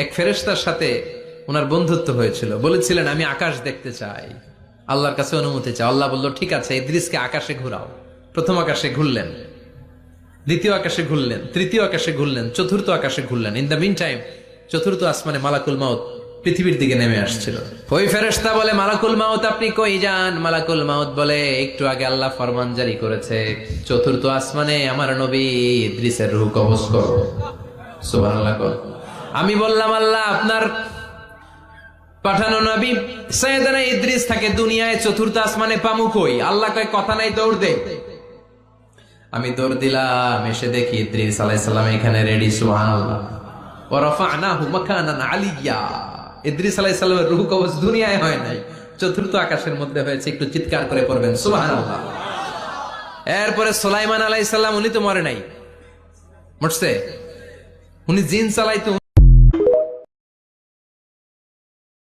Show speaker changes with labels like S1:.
S1: এক ফেরেশতার সাথে ওনার বন্ধুত্ব হয়েছিল, বলেছিলেন আমি আকাশ দেখতে চাই, আল্লাহর কাছে অনুমতি চাই। আল্লাহ বলল ঠিক আছে, ইদ্রিসকে আকাশে ঘুরাও। প্রথম আকাশে ঘুরলেন, দ্বিতীয় আকাশে ঘুরলেন, তৃতীয় আকাশে ঘুরলেন, চতুর্থ আকাশে ঘুরলেন। ইন দ্য মিন টাইম চতুর্থ আসমানে মালাকুল মাউত পৃথিবীর দিকে নেমে আসছিল। ওই ফেরেশতা বলে, মালাকুল মাউত আপনি কই যান? মালাকুল মাউত বলে, একটু আগে আল্লাহ ফরমান জারি করেছে, চতুর্থ আসমানে আমার নবী ইদ্রিসের রূহ কবজ করো। সুবহানাল্লাহ। আমি বললাম, আল্লাহ আপনার পাঠানো নবী সাইয়েদনা ইদ্রিস থাকে দুনিয়ায়, চতুর্থ আসমানে পামু কই? আল্লাহ কয় কথা নাই, দৌড় দে। আমি দৌড় দিলাম, এসে দেখি ইদ্রিস আলাইহিস সালাম এখানে রেডি। সুবহানাল্লাহ। ওয়া রাফা'নাহু মাকানান আলিয়্যা। ইদ্রিস আলাইহিস সালামের রূহ কবজ দুনিয়ায় হয় নাই, চতুর্থ আকাশের মধ্যে হয়েছে। একটু চিৎকার করে পড়বেন সুবহানাল্লাহ। এরপরে সুলাইমান আলাইহিস সালাম, উনি তো মরে নাই, মরছে, উনি জিন চালাইতো।